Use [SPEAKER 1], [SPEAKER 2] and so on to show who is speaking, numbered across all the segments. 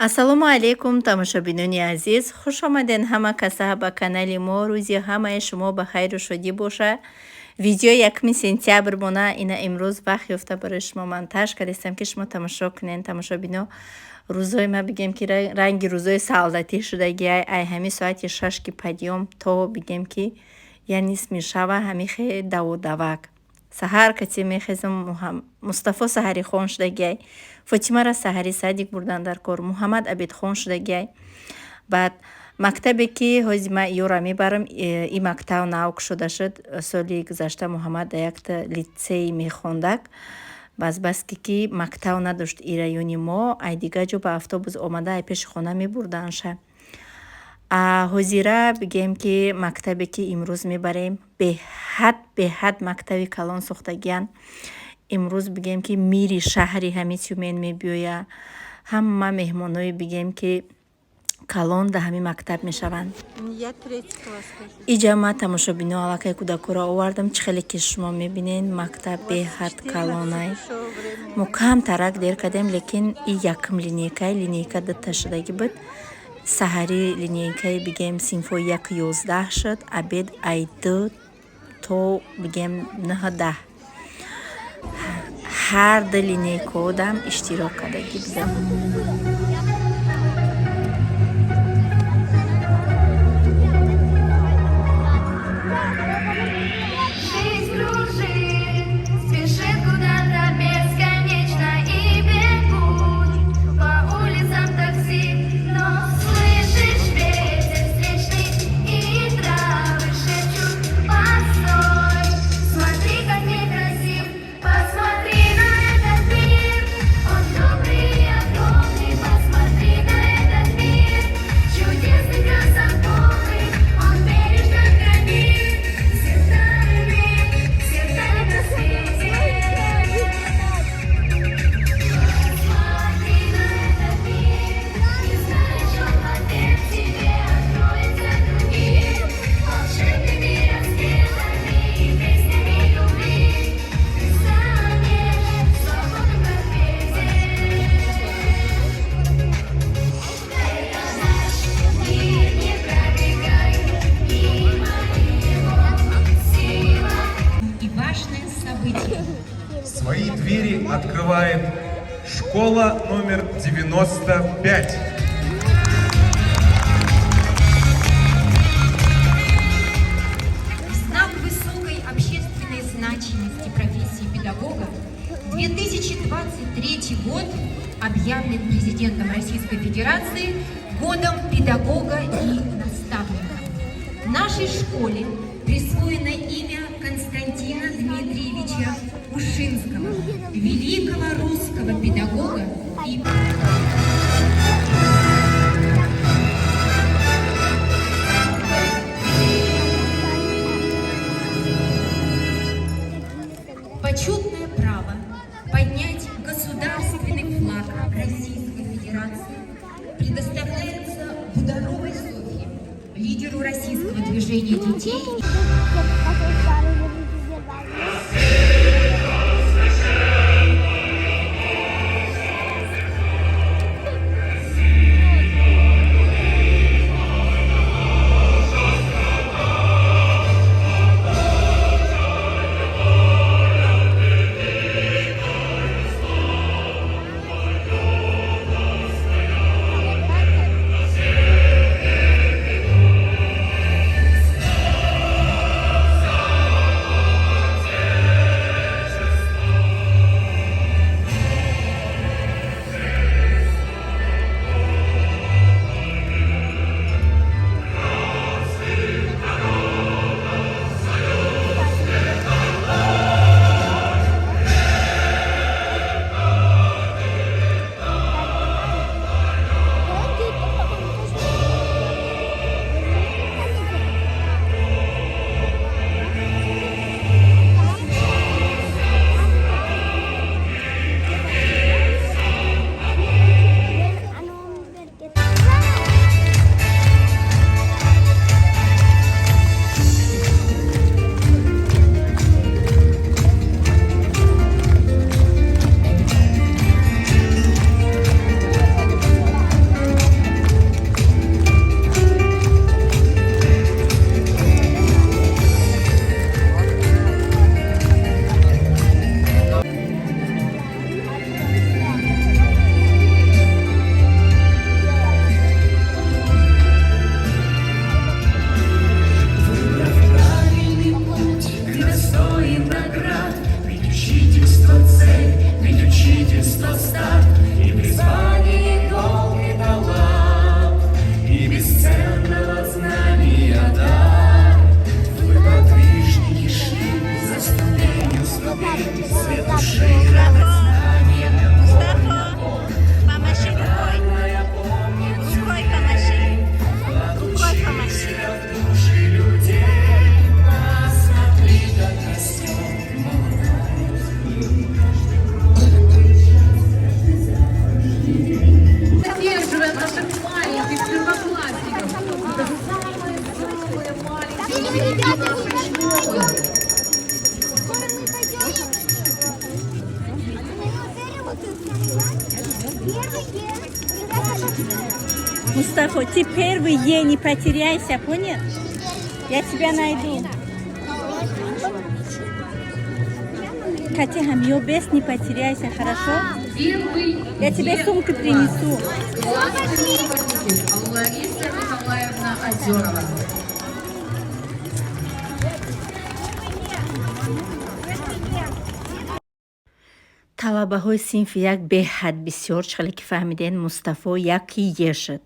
[SPEAKER 1] ассалому алайкум тамошобинони азиз, хуш омаден ҳама каса ба канали мо. рӯзи ҳамаи шумо ба хайру шодӣ боша. видео 1 сентябр мона ина имрӯз вақт ёфта барои шумо монтаж кардистам ки шумо тамошо кунед. тамошобино рӯзои ма бигем ки ранги рӯзои саодатӣ шудаги ай ҳами соати 6 ки падём то бигем ки янис мешава ҳами хе даводавак саҳар кати мехезам. мустафо саҳари хон шудагиай, фотимара саҳари садик бурдан дар кор, муҳаммад абедхон шудагиай. баъд мактабе ки ҳози ма ёра мебарам, и мактаб навк шуда шуд. соли гузашта муҳаммад дар якта литсей мехондак. баски ки мактаб надошт и раёни мо, ай дига ҷо ба автобус омада ай пеши хона мебурданша. ҳозира бигем ки мактабе ки имрӯз мебарем беҳад мактаби калон сохтагиян. имрӯз бигем ки мири шаҳри ҳами тюмен мебиёя. ҳама меҳмонои бигем ки калон да ҳами мактаб мешаванд. иҷа ма тамошобино аллакай кӯдакоро овардам. чӣ хеле ки шумо мебинед мактаб беҳад калонай. мо кам тарак дер кардем, лекин и якм линейка дата шудаги буд. саҳари линейкаи бигем синфои 1-11 шуд, абед ай 2 то бигем 9-10. ҳар ду линейкаодам иштирок кардаги будам.
[SPEAKER 2] Свои двери открывает школа номер 95.
[SPEAKER 3] В знак высокой общественной значимости профессии педагога 2023 год объявлен президентом Российской Федерации годом педагога и наставника. В нашей школе присвоено имя Константина Дмитриевича Ушинского, великого русского педагога и почетное право поднять государственный флаг Российской Федерации предоставляется Бударовой Софье, лидеру российского движения детей.
[SPEAKER 1] Помаши рукой. Рукой помаши. Рукой помаши.
[SPEAKER 4] Поддерживаем наших маленьких первоклассников. Это самые взрослые маленькие ученики нашей школы.
[SPEAKER 1] Мустафа, ты первый день, не потеряйся, понял? Я тебя найду. Катя, хамьё без не потеряйся, хорошо? Я тебе сумку принесу.
[SPEAKER 4] Классный руководитель Лариса Николаевна Озерова.
[SPEAKER 1] талабаҳои синфи як беҳад бисёр чхале ки фаҳмидем Мустафо яки ешад.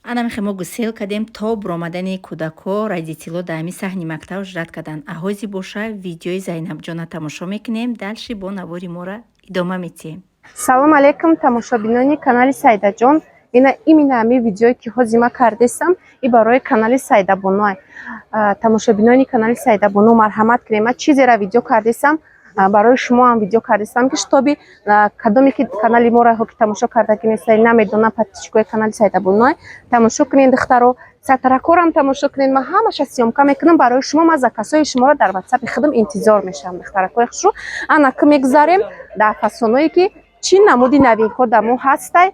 [SPEAKER 1] Ана мехемо гусел кадем то буромадани кӯдако родитело да ҳами саҳни мактаб журат карданд. Аҳози боша видеои Зайнабҷона тамошо мекунем, далши бо навори мора идома метиҳем.
[SPEAKER 5] Салом алейкум тамошобинони канали Сайдаҷон. Ина именно ами видеое ки ҳозир ма кардесам и барои канали Сайдабоно. Тамошобинони канали Сайдабоно марҳамат кунем. Ма чизера видео кардесам барои шумо ҳам видео кардесам ки штоби кадоме ки канали мораҳо ки тамошо кардагинестай намедонам подписчикои канали Сайдабоно тамошо кунед духтаро сатракорам тамошо кунед. Ма ҳамаша сёмка мекунам барои шумо. Ма закасои шуморо дар ватсапи худам интизор мешавам духтаракои хушрӯ. Ана ки мегзарем дар фасоное ки чӣ намуди навинҳо дар мо ҳастай.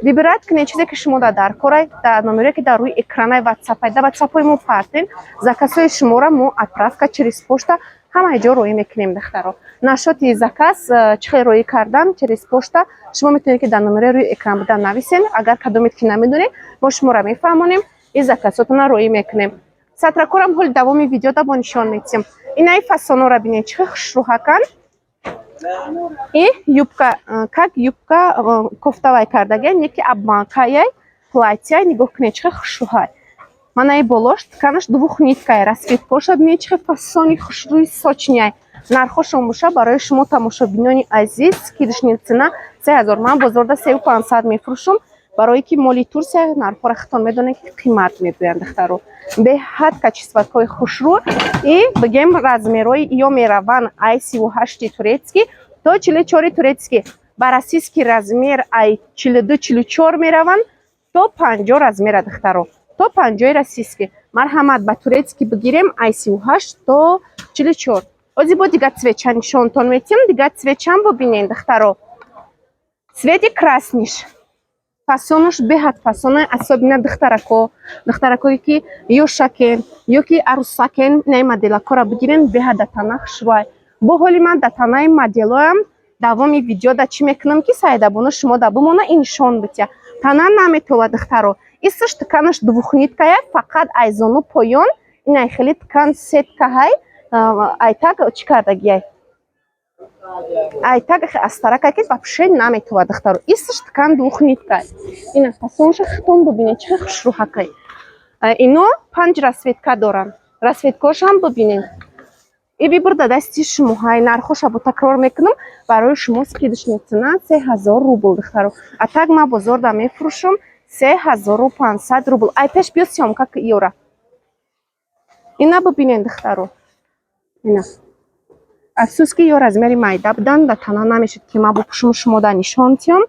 [SPEAKER 5] Вибират кунед чизе ки шумо дар корай дар номере ки дар рӯи экранаи ватсапай дар ватсапои мо партен закасои шуморо мо отправка через почта ҳамаи ҷо роӣ мекунем духтаро. Нашоти заказ чӣ хел роӣ кардан через почта шумо метавонед ки дар номере рӯи экран буда нависен. Агар кадомед ки намедонед мо шуморо мефаҳмонем и заказотона роӣ мекунем. Сатракорам ҳоли давоми видеода бо нишон метиҳем. Инаи фасонора бинед чӣ хел хушрӯҳакан. И юбка как юбка кофтавай кардаган яки обманкаяй платьяй нигоҳ кунед чӣ хел хушрӯҳай. Манаи болош тканаш двух ниткай расцветкоша бинед чӣ хел фасони хушрӯи сочняй. Нархошон боша барои шумо тамошобинони азиз скидочная цена 3000. Ман бозорда 3500 мефурӯшам. Барое ки моли Турсия нархора хитон медонед ки қимат мегӯянд духтаро. Беҳад качествои хушрӯ и бигем размерои ё мераванд ай 38 турецкий то 44 турецкий. Ба расистский размер ай 42-44 мераванд то 50 размера духтаро. То 50 расистский. Марҳамат ба турецкий бигирем ай 38 то 44. Ози бо дигар цветча нишонтон метиҳам. Дигар цветчам бубинед духтаро. Цвети красниш. Фасонаш беҳад фасонаи особенно духтаракое ки ё шакен ё ки арусакен инаи моделакора бигирен беҳад датана хушрӯай. Бо ҳоли ман датанаи моделоям давоми видеода чӣ мекунам ки Сайдабоно шумо да бумона и нишон битя. Тана наметова духтаро. Исташ тканаш двухниткая фақат айзону поён инай хели ткан сеткаҳай ай так чӣ кардагияй. Ай так астаракай ки вообще наметова духтаро. Исташ ткан двухниткай. Ина фасонша хитон бубинед чӣ хел хушрӯҳакай. Ино 5 расветка доранд. Расветкошам бубинед. И вибор да дасти шумо. Ҳай нархоша бо такрор мекунам барои шумо скидочная цена 3000 рубл духтаро. А так ма бозорда мефурӯшам 3500 рубл. Ай пеш биё сёмка ки иёра. Ина бубинед духтаро. Ина афсус ки ё размери майда будан да тана намешуд ки ма бупушум шумо да нишон тиём.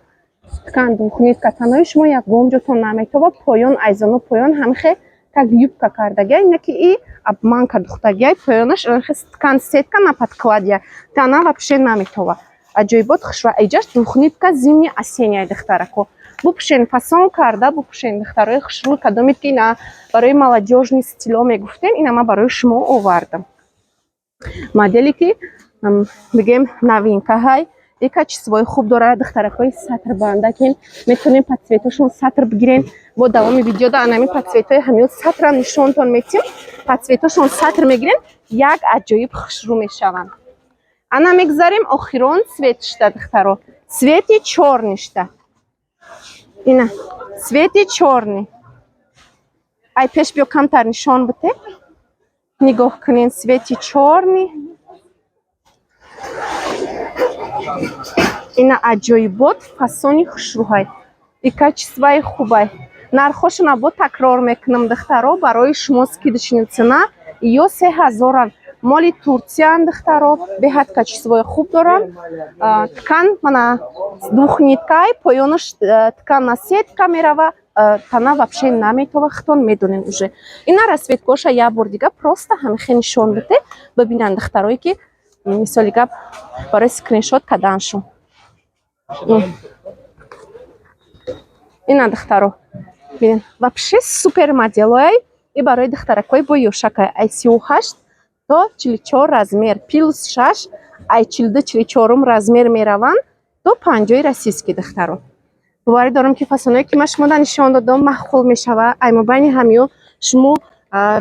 [SPEAKER 5] Ткан двухнитка танои шумо ягон ҷотон наметова. Поён айзону поён ҳамихе как юбка кардагия ина ки и обманка духтагия поёнаш ткан сетка на подкладия тана вообще наметова. Аҷоибот хушрӯ эҷаш двухнитка зимни осенняй духтарако. Бупушен фасон карда бупушен духтарои хушрӯ кадомед ки ина барои молодёжни стило мегуфтем ина ма барои шумо овардам. Модели ки бигем новинкаҳай и качествои хуб дорад духтаракои сатрбанда ки метавонем подсветошон сатр бигирен. Бо давоми видеода анами подсветои ҳамиёт сатрам нишонтон метиҳем. Подсветошон сатр мегирен як аҷоиб хушрӯ мешаванд. Ана мегзарем охирон цветшта духтаро. Цвети чорништа. Ина цвети чорни. Ай пеш биё камтар нишон бите. Нигоҳ кунен цвети чорни. ина аҷоибот фасони хушрӯҳай и качествои хубай. Нархошона бо такрор мекунам духтаро барои шумо скидочная цена ё 3000-ан. Моли Турсиян духтаро беҳад качествои хуб доранд. Ткан мана двухниткаи поёнаш ткан на сетка мерава, тана вообще наметова, хтон медонен уже. Ина расветкоша я бор дига просто ҳамихе нишон биде бибинанд духтарои ки мисоли гап барои скриншот каданшон. Ина духтаро бинен вообще супер моделояй и барои духтаракои бо ёшакай ай 38 то 44 размер плюс 6 ай 42-44 размер мераванд то 50 российский духтаро. боварӣ дорам ки фасонҳое ки ман шумода нишон додам маъқул мешава. Ай мобайни ҳамиё шумо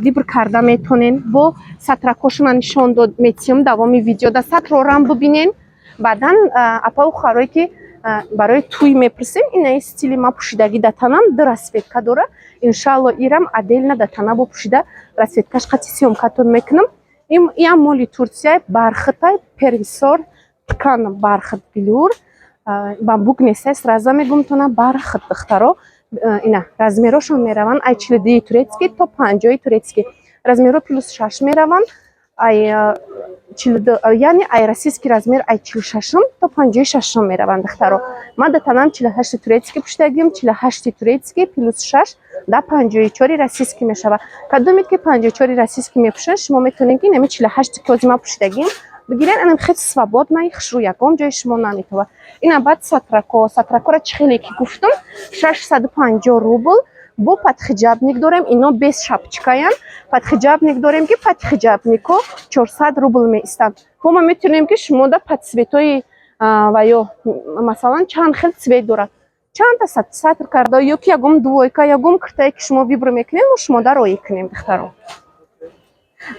[SPEAKER 5] вибр карда метонен бо сатракошона нишон дод метиҳам давоми видео да сатрорам бубинен. Баъдан апа ухарое ки барои туй мепурсем инаи стили ма пӯшидагӣ да танам ду расветка дора. Иншалло ирам аделна да тана бо пӯшида расветкаш қати сёмкатон мекунам. Иам моли Турсия бархатай первисор ткан бархат билур бамбук несай сраза мегумтона бархат духтаро. Ина размерошон мераванд ай 42 турецки то 50 турецки. Размеро плюс 6 мераванд ай 42, яъне ай российский размер ай 46 то 56 мераванд духтаро. Ман да танам 48 турецки пӯшидагим, 48 турецки плюс 6 да 54 российский мешава. Кадомед ки 54 российский мепӯшад шумо метонед ки нами 48 кози ма пӯшидагим бигирен, анам хеле свободна и хушрӯ ягон ҷои шумо наметова. Ина баъд сатракора чӣ хеле ки гуфтам 650 рубл бо подхиҷабник дорем, ино без шапчикаян. Подхиҷабник дорем ки подхиҷабнико 400 рубл меистанд. Мо метонем ки шумо да подсветои ва ё масалан чанд хел цвет дорад, чанда сатр карда ё ки ягон двойка ягон киртае ки шумо вибр мекунем мо шумо да роӣ кунем духтаро.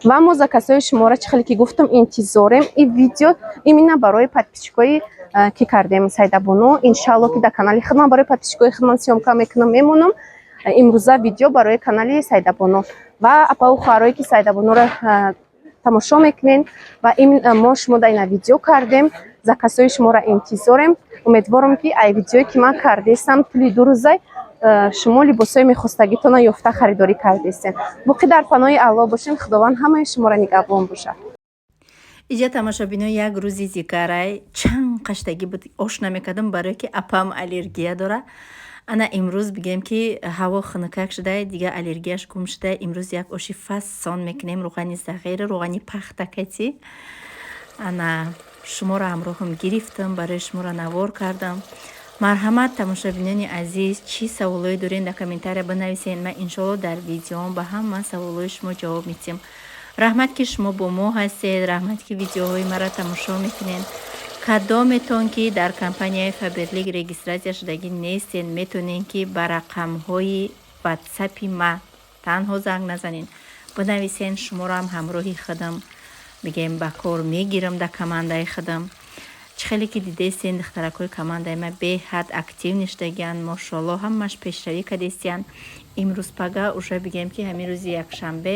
[SPEAKER 5] Ва мо заказои шуморо чӣ хеле ки гуфтам интизорем. И видео именно барои подписчикои ки кардем Сайдабону. Иншалло ки да канали хидмат барои подписчикои хидмат сёмка мекунам мемонам. Имрӯза видео барои канали Сайдабону ва апа ухарои ки Сайдабонуро тамошо мекунен ва мо шумо да ина видео кардем. Заказои шуморо интизорем. Умедворам ки ай видеое ки ман кардестам тӯли 2 рӯза шумо либосои мехостагитона ёфта харидорӣ кардестен. Боқӣ дар паноҳи Аллоҳ бошем. Худованд ҳамаи шуморо нигаҳбон бошад.
[SPEAKER 1] иҷа тамошобино як рӯзи дигарай чанд қаштагӣ буд ошна мекардам барое ки апам аллергия дора. ана имрӯз бигем ки ҳаво хунукак шуда дига аллергияш гум шуда. Имрӯз як оши фасон мекунем руғани зағира руғани пахтакати. ана шуморо ҳамроҳам гирифтам барои шуморо навор кардам. марҳамат тамошобинони азиз, чӣ саволое дорен дар комментария бинависен. ман иншолло дар видеоам ба ҳама саволои шумо ҷавоб медиҳам. раҳмат ки шумо бо мо ҳастед, раҳмат ки видеоҳои маро тамошо мекунед. кадометон ки дар компанияи Faberlic регистратсия шудагӣ нестен метонен ки ба рақамҳои ватсапи ма танҳо занг назанен, бинависен. шуморо ҳам ҳамроҳи худам бигем ба кор мегирам дар командаи худам. чӣ хеле ки дидестен духтаракҳои командаи ма беҳад активни шудагиянд. мошоалло ҳамаш пешравӣ кардестиянд. имрӯз пага уже бигем ки ҳамин рӯзи якшанбе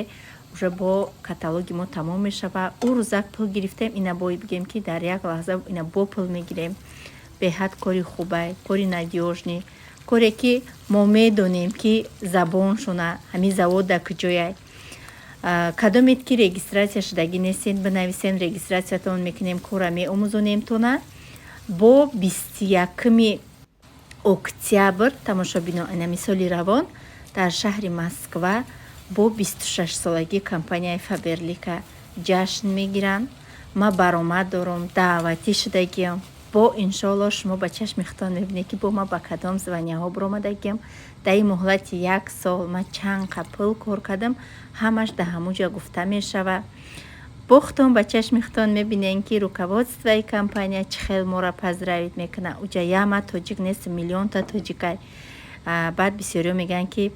[SPEAKER 1] уже бо каталоги мо тамом мешава. ӯ рӯзак пул гирифтем, ина бо бигем ки дар як лаҳза ина бо пул мегирем. беҳад кори хубай, кори надёжни, коре ки мо медонем ки забоншона ҳамин завода куҷояй. кадомед ки регистратсия шудагӣ нестен бинависен, регистратсиятон мекунем, кора меомӯзонемтона. бо 21 октябр тамошобино ина мисоли равон дар шаҳри Москва бо 26-солагӣ компанияи Faberlic ҷашн мегиранд. ма баромад дорам, даъватӣ шудагиам. бо иншолло шумо ба чашми худтон мебинед ки бо ма ба кадом званяҳо биромадагиам. дар ин муҳлати 1 сол ма чанд қапл кор кардам, ҳамаш дар ҳамуҷа гуфта мешава. бо худтон ба чашми худтон мебинед ки руководствои компания чӣ хел моро пазравид мекунад. уҷа яма тоҷик нест, миллионта тоҷикай. баъд бисёриё мегӯянд ки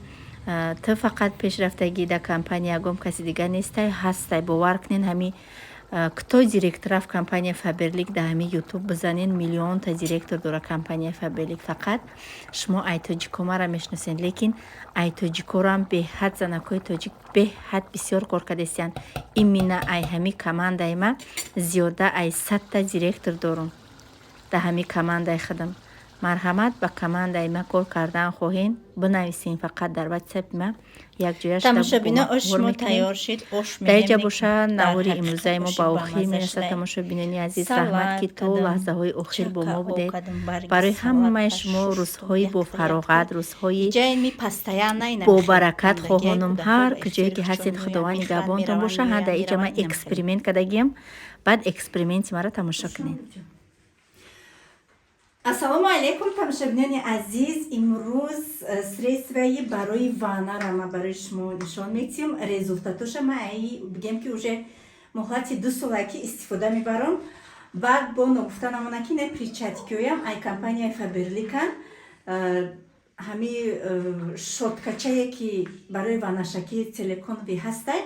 [SPEAKER 1] ту фақат пешрафтагӣ дар компания, ягон каси дигар нестай, ҳастай. бовар кунен ҳамин кто директора в компанияи Faberlic дар ҳамин ютуб бизанен, миллионта директор дора компанияи Faberlic. фақат шумо ай тоҷико маро мешиносен, лекин ай тоҷикорам беҳад занакои тоҷик беҳад бисёр кор кардестиянд. имина ай ҳамин командаи ма зиёда ай 100 директор дорам. дар ҳамин командаи худам. марҳамат ба командаи ма кор кардан хоҳен бинависин, фақат дар ватсапи ма якҷояш
[SPEAKER 6] тамошобино ош мо тайёр шид. Ош
[SPEAKER 1] даиҷа боша навори имрӯзаи мо ба охир мерасад. тамошобинони азиз, раҳмат ки то лаҳзаҳои охир бо мо будед. барои ҳамаи шумо рӯзҳои бо фароғат, рӯзҳои бо баракат хоҳонам. ҳар куҷое ки ҳастед худованд нигоҳбонтон боша. ҳа даиҷа ман эксперимент кардагиам. баъд эксперименти маро тамошо кунед.
[SPEAKER 6] ассалому алайкум тамошобинони азиз, имрӯз средствои барои ваннара ма барои шумо нишон медиҳам. результатоша ма бигем ки уже муҳлати 2 солаки истифода мебарам. баъд бо ногуфтанамонаки не причаткиёям ай компанияи фаберликан ҳами шоткачае ки барои ваннашакӣ силиконови ҳастай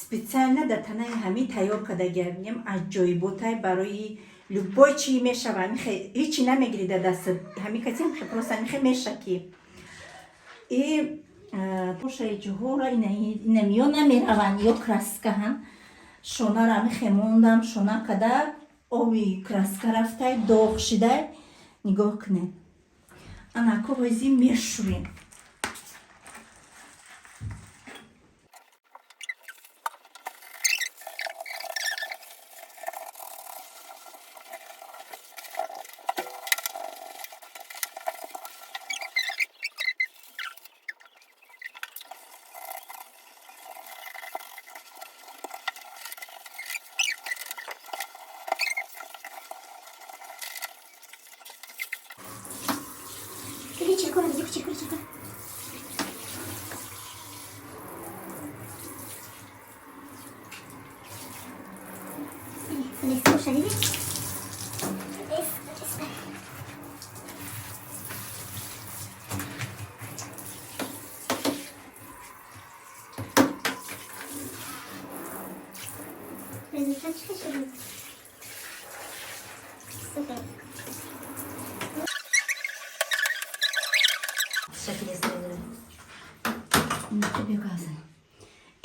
[SPEAKER 6] специально дар танаи ҳами тайёр кардагиам. бигем аҷоиботай барои любой чи мешава. ҳечи намегирида даста ҳами каси просто мешаки и тошаи ҷуҳора инамиё намераванд ё краскаҳан шонара мехемондам шона када оби краска рафтай доғ шидай. нигоҳ кунед анако ҳози мешӯем.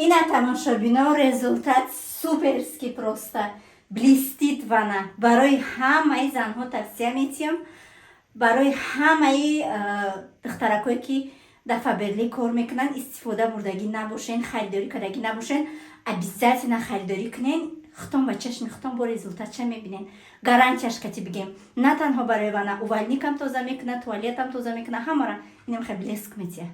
[SPEAKER 6] ина тамошобино результат суперски просто блистит вана. барои ҳамаи занҳо тавсия метиҳам. барои ҳамаи духтаракое ки дар фаберлик кор мекунанд истифода бурдагӣ набошен, харидорӣ кардагӣ набошен. обязательно харидорӣ кунен. хутон ба чашми хутон бо результатша мебинен. гарантияш кати бигем на танҳо барои вана увальникам тоза мекунад, туалетам тоза мекунад, ҳамара инам хай блеск метиҳад.